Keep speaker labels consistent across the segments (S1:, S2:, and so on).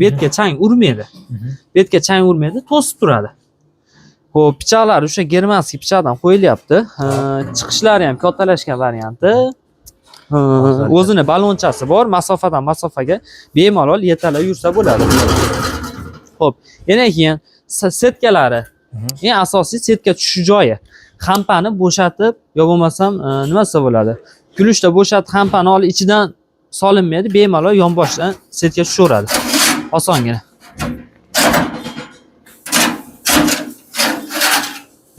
S1: Betga chang urmaydi. Betga chang urmaydi, to'sib turadi. Xo'p, pichoqlar o'sha germanskiy pichoqdan qo'yilyapti. Chiqishlari ham kattalashgan varianti. O'zini balonchasi bor, masofadan masofaga bemalol yetalab yursa bo'ladi. Xo'p, yana keyin setkalari. Eng asosiy setka tushish joyi. Xampani bo'shatib, yo bo'lmasam nima desa bo'ladi? Kulishda bo'shatib xampani olib ichidan solinmaydi, bemalol yonboshdan setka tushaveradi. Osongina.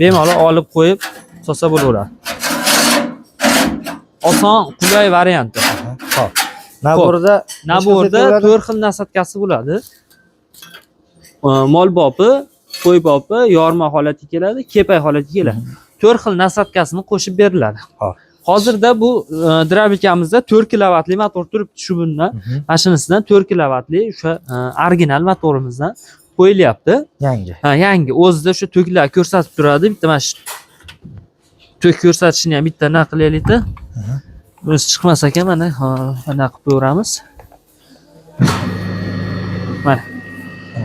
S1: Bemalol olib qo'yib solsa bo'laveradi. Oson, qulay varianti.
S2: Xo'p. Naborda
S1: 4 xil nasatkasi bo'ladi. Mol bopi, qo'y bopi, yorma holatiga keladi, kepay holatiga keladi. 4 xil nasatkasini qo'shib beriladi.
S2: Xo'p.
S1: Hozirda bu drabilkamizda 4 kilovatli motor turibdi shu bundan. Mashinasidan 4 kilovatli o'sha original motorimizdan qo'yilyapti.
S2: Yangi.
S1: Yangi. O'zida o'sha to'klar ko'rsatib turadi. Bitta mana shu to'k ko'rsatishni ham bitta nima qilaylik-da. Bunisi chiqmas ekan, mana mana qilib qo'yamiz. Mana.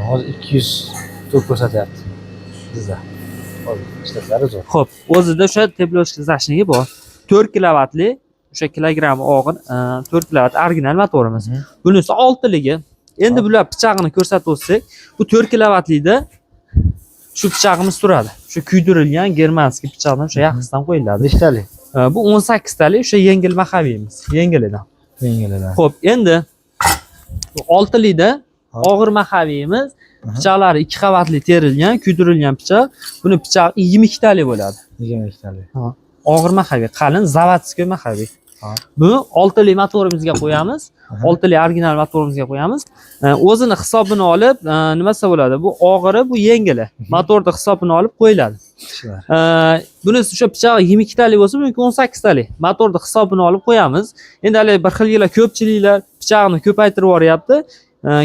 S2: Hozir 200 to'k ko'rsatyapti bizda. Hozir ishlatlari zo'r.
S1: Xo'p, o'zida o'sha teplochka zashnigi bor. 4 kilovatli, o'sha kilogramm og'ir 4 kilovat original motorimiz. Bunisi 6ligi. Endi bular pichog'ini ko'rsatib o'tsak, bu 4 kilovatlikda shu pichog'imiz turadi. Shu kuydirilgan germanskiy pichoqdan o'sha yaxshidan qo'yiladi.
S2: Nechtalik?
S1: Bu 18 talik o'sha yengil mahaviyimiz, yengilidan.
S2: Yengilidan.
S1: Xo'p, endi 6likda og'ir mahaviyimiz, pichoqlari 2 qavatli terilgan, kuydirilgan pichoq. Buni pichoq 22 talik bo'ladi.
S2: 22 talik.
S1: Og'ir mahaviy, qalin zavodskiy mahaviy. Buni 6lik motorimizga qo'yamiz. 6lik original motorimizga qo'yamiz. O'zini hisobini olib, nima desa bo'ladi? Bu og'iri, bu yengili. Motorda hisobini olib qo'yiladi. Bunisi o'sha pichoq 22 talik bo'lsa, buniki 18 talik. Motorda hisobini olib qo'yamiz. Endi hali bir xillar ko'pchiliklar pichoqni ko'paytirib yuboryapti.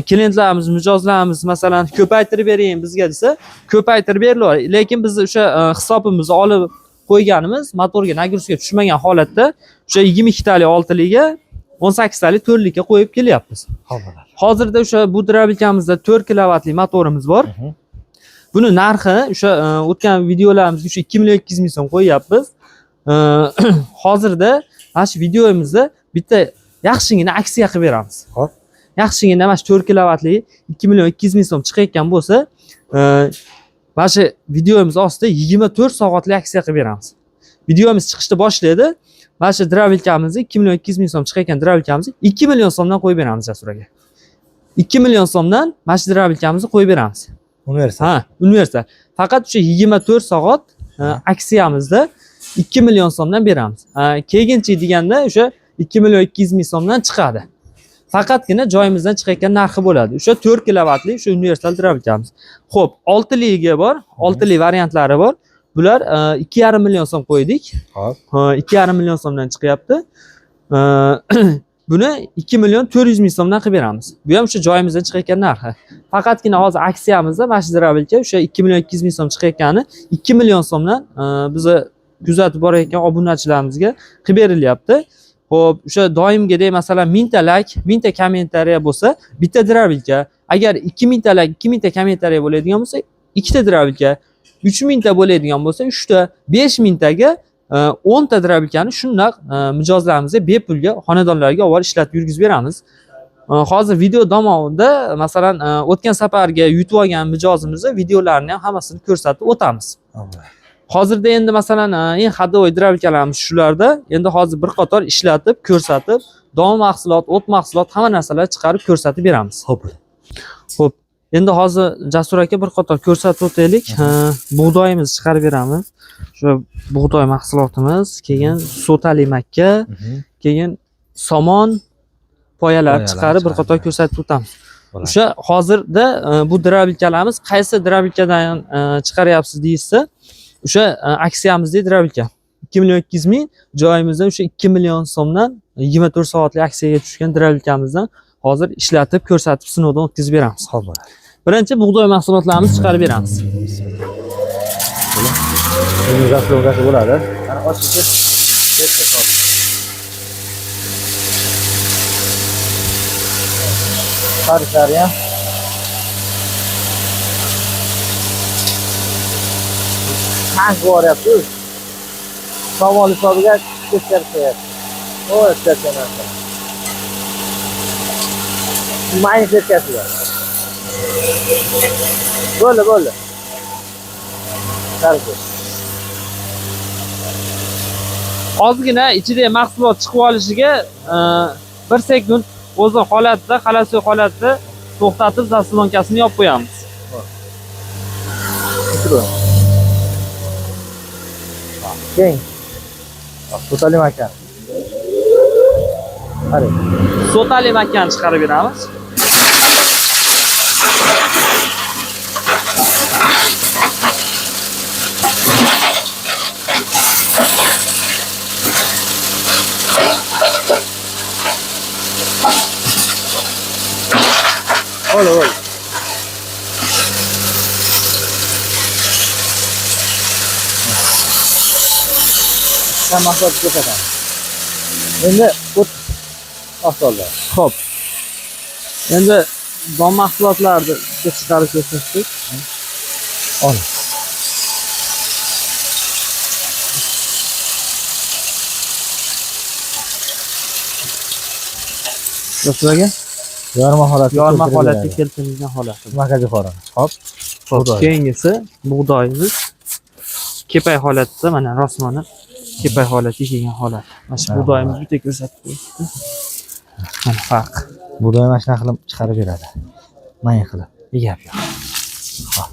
S1: Klientlarimiz, mijozlarimiz masalan ko'paytirib bering bizga desa, ko'paytirib beriladi. Lekin biz o'sha hisobimizni olib qo'yganimiz motorga nagruska tushmagan holatda o'sha 22 talik 6liga 18 talik 4likka qo'yib kelyapmiz. Hozirda o'sha bu drabilkamizda 4 kilovatli motorimiz bor. Buni narxi o'sha o'tgan videolarimizga o'sha 2 million 200 ming so'm qo'yyapmiz. Hozirda mana shu videomizda bitta yaxshigina aksiya qilib beramiz.
S2: Xo'p.
S1: Yaxshigina mana shu 4 kilovatli 2 million 200 ming so'm chiqayotgan bo'lsa, mana shu videomiz ostida 24 soatli aksiya qilib beramiz. Videomiz chiqishda boshlaydi. Mana shu drabilkamizni 2 million 200 ming so'm chiqayotgan drabilkamizni 2 million so'mdan qo'yib beramiz Jasur aka. 2 million so'mdan mana shu drabilkamizni qo'yib beramiz.
S2: Universal.
S1: Ha, universal. Faqat o'sha 24 soat aksiyamizda 2 million so'mdan beramiz. Keyinchi deganda o'sha 2 million 200 ming so'mdan chiqadi. Faqatgina joyimizdan chiqayotgan narxi bo'ladi. O'sha 4 kilovatli o'sha universal drabilkamiz. Xo'p, 6ligi bor, 6lik variantlari bor. Bular 2,5 million so'm qo'ydik.
S2: Xo'p.
S1: 2,5 million so'mdan chiqyapti. Buni 2 million 400 ming so'mdan qilib beramiz. Bu ham o'sha joyimizdan chiqayotgan narxi. Faqatgina hozir aksiyamizda mana shu drabilka o'sha 2 million 200 ming so'm chiqayotgani 2 million so'mdan bizni kuzatib borayotgan obunachilarimizga qilib berilyapti. Xo'p, o'sha doimgidek masalan 1000 ta like, 1000 ta kommentariya bo'lsa, bitta drabilka. Agar 2000 ta like, 2000 ta kommentariya bo'ladigan bo'lsa, 2 ta drabilka. 3000 ta bo'ladigan bo'lsa, 3 ta, 5000 taga 10 ta drabilkani shundoq mijozlarimizga bepulga xonadonlarga olib ishlatib yurgizib beramiz. Hozir video davomida masalan o'tgan safarga yutib olgan mijozimizni videolarini ham hammasini ko'rsatib o'tamiz. Hozirda endi masalan eng hadovoy drabilkalarimiz shularda. Endi hozir bir qator ishlatib, ko'rsatib, davom mahsulot, o't mahsulot hamma narsalar chiqarib ko'rsatib beramiz. Xo'p. Endi hozir Jasur aka bir qator ko'rsatib o'taylik. Bug'doyimizni chiqarib beramiz. Shu bug'doy mahsulotimiz, keyin sotali makka, keyin somon poyalar chiqarib bir qator ko'rsatib o'tamiz. O'sha hozirda bu drabilkalarimiz qaysi drabilkadan chiqaryapsiz deysiz, o'sha aksiyamizdagi drabilka 2 million 200 ming, joyimizda o'sha 2 million so'mdan 24 soatli aksiyaga tushgan drabilkamizdan hozir ishlatib, ko'rsatib, sinovdan o'tkazib beramiz. Xo'p. Birinchi bug'doy mahsulotlarimizni chiqarib beramiz.
S2: Buni gaz bo'ladi. Ana ochiqcha tariflari ham tank boryapti. Somon hisobiga teskari qo'yapti. O, teskari narsa. Mayni teskasiga. Bo'ldi. Qarang.
S1: Ozgina ichida mahsulot chiqib olishiga 1 sekund o'zi holatda, xalosli holatda to'xtatib zaslonкасini yopib qo'yamiz.
S2: Keng. Sotali makan. Qarang.
S1: Sotali makkani chiqarib beramiz.
S2: Ol. Sen mahsulot ko'rsataman. Endi o't mahsulotlar.
S1: Xo'p. Endi don mahsulotlarni chiqarib ko'rsatdik.
S2: Ol.
S1: Do'stlarga
S2: Yorma holati
S1: keltirilgan holati.
S2: Makazi qo'ran. Hop.
S1: Keyingisi bug'doyimiz kepay holatda, mana rosmoni kepay holatiga kelgan holat. Mana shu bug'doyimiz bitta ko'rsatib qo'yibdi. Mana farq.
S2: Budoy mana shunaqa qilib chiqarib beradi. Mayin qilib. Egab yo'q. Hop.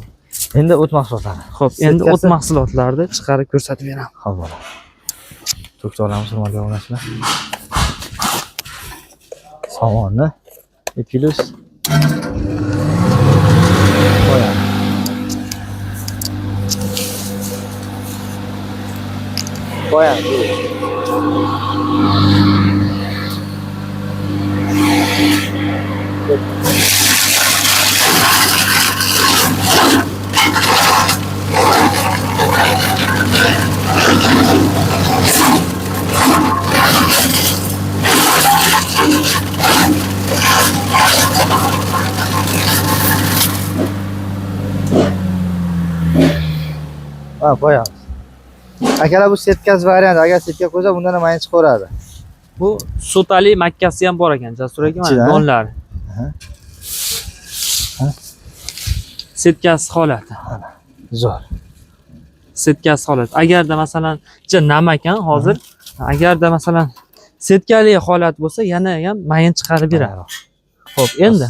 S2: Endi o't mahsulotlari.
S1: Xo'p, endi o't mahsulotlarni chiqarib ko'rsatib beramiz.
S2: Hop bo'ladi. To'kib olamiz surmaga o'rnashni. Somonni Epilus qo'yamiz. Qo'yamiz. Akalar bu setkas variant. Agar setka qo'ysa bundan ham mayin chiqaveradi.
S1: Bu sotali makkasi ham bor ekan, Jasur aka, mana donlari. Setkasi holati.
S2: Zo'r.
S1: Setkasi holati. Agarda masalan ichi nam ekan hozir, agarda masalan setkali holat bo'lsa, yana ham mayin chiqarib beradi. Xo'p, endi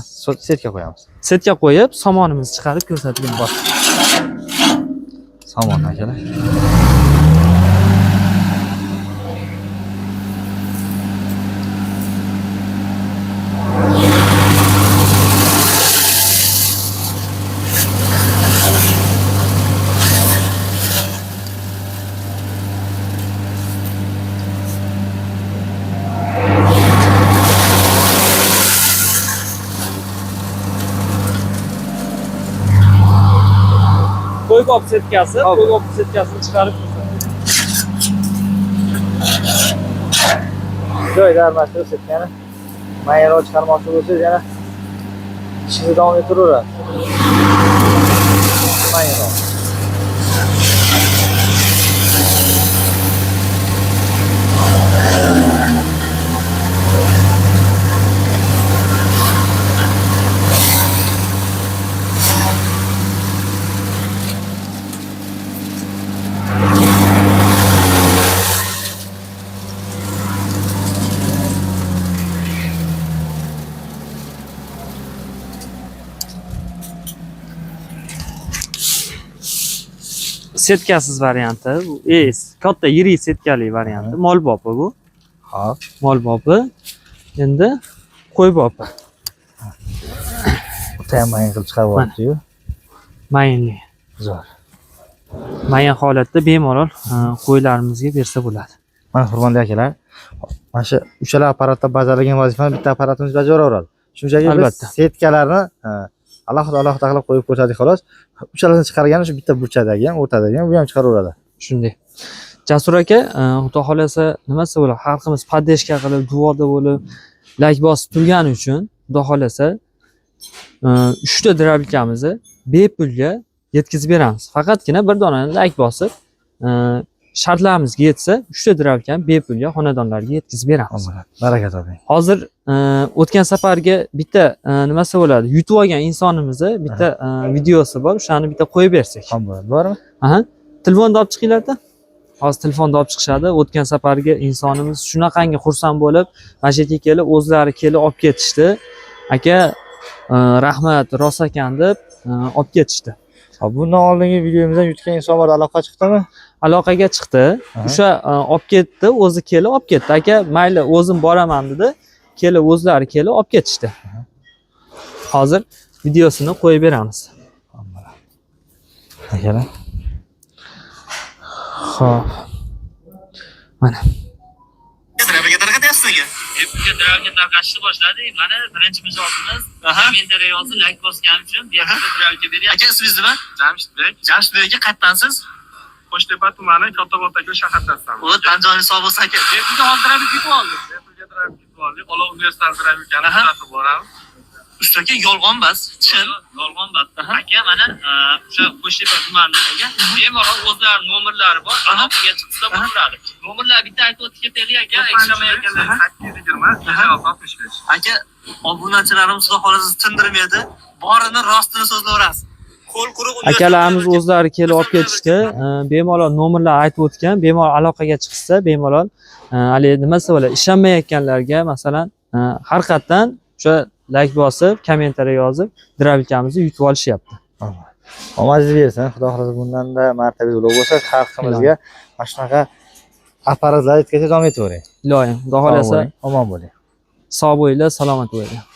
S2: setka qo'yamiz.
S1: Setka qo'yib, somonimizni chiqarib ko'rsatib beramiz.
S2: Somon akalar.
S1: Qo'ybop setkasi, qo'ybop setkasini chiqarib
S2: joyda aralashtirib setkani mayinroq chiqarmoqchi bo'lsangiz yana ishingizni davom ettiraverasiz. Mayinroq.
S1: setkasiz varianti, bu katta yirik setkali varianti, mol bopi bu.
S2: Hop,
S1: mol bopi. Endi qo'y bopi.
S2: O'ta ham mayin qilib chiqaryapti-yu.
S1: Mayinli.
S2: Zo'r.
S1: Mayin holatda bemalol qo'ylarimizga bersa bo'ladi.
S2: Mana hurmatli akalar, mana shu uchala apparatda bajarilgan vazifani bitta apparatimiz bajaraveradi. Shunchaki biz setkalarni alohida qilib qo'yib ko'rsadik xolos. Uchalasini chiqargani shu bitta burchadagi ham, o'rtadagi ham bu ham chiqaraveradi.
S1: Shunday. Jasur aka, xudo xolasa nimasi bo'ladi? Xalqimiz poddeshka qilib, duoda bo'lib, like bosib turgani uchun xudo xolasa 3 ta drablikamizni bepulga yetkazib beramiz. Faqatgina bir donani like bosib shartlarimizga yetsa 3 ta drabilkani bepulga xonadonlarga yetkazib beramiz.
S2: Baraka toping.
S1: Hozir o'tgan safarga bitta nimasi bo'ladi? Yutib olgan insonimizni bitta videosi bor. O'shani bitta qo'yib bersak.
S2: Bormi?
S1: Aha. Telefonni olib chiqinglar-da. Hozir telefonni olib chiqishadi. O'tgan safargi insonimiz shunaqangi xursand bo'lib, mana shu yerga kelib, o'zlari kelib olib ketishdi. Aka, rahmat, rost ekan deb olib ketishdi.
S2: Bundan oldingi videomizdan yutgan inson bor, aloqa chiqdimi?
S1: Aloqaga chiqdi. O'sha olib ketdi, o'zi kelib olib ketdi. Aka, mayli, o'zim boraman dedi. Kelib o'zlari kelib olib ketishdi. Hozir videosini qo'yib beramiz.
S2: Akalar.
S1: Xo'p. Mana.
S3: Drabilga tarqatyapsiz aka?
S4: Drabilga tarqatishni boshladik. Mana birinchi mijozimiz kommentariy yozib, like bosgani uchun bu yerda drabilga beryapti.
S3: Aka ismingiz nima?
S4: Jamshidbek.
S3: Jamshidbek aka, qayerdansiz?
S4: Qo'shtepa tumani Kattobodagi shahardasan.
S3: O, Tanjoningiz sog' bo'lsin aka.
S4: Bepulga hozir drabil ketib oldik. Bepulga drabil ketib oldik. Olov universiteti drabilkani kuzatib boramiz.
S3: Usta aka, yolg'on bas. Chin.
S4: Yolg'on bas. Aka, mana o'sha Qo'shtepa tumanidagi bemalol o'zlari nomerlari bor. Aloqaga chiqsa bo'ladi. Nomerlar bitta aytib o'tib ketaylik aka. Ishlamayotganlar 820
S3: Aka, obunachilarimiz xudo xolasa tindirmaydi. Borini rostini so'zlayverasiz. Qo'l quruq
S1: Akalarimiz o'zlari kelib olib ketishdi. Bemalol nomerlar aytib o'tgan, bemalol aloqaga chiqsa, bemalol hali nimasi bo'ladi? Ishonmayotganlarga masalan, har qatdan o'sha like bosib, kommentariy yozib, drabilkamizni yutib olishyapti.
S2: Omadingiz bersin. Xudo xolasa bundan-da martabali ulug' bo'lsa, xalqimizga mana shunaqa apparatlar yetkazib davom etavering.
S1: Iloyim, xudo xolasa
S2: omon bo'ling.
S1: sog' bo'linglar, salomat bo'linglar.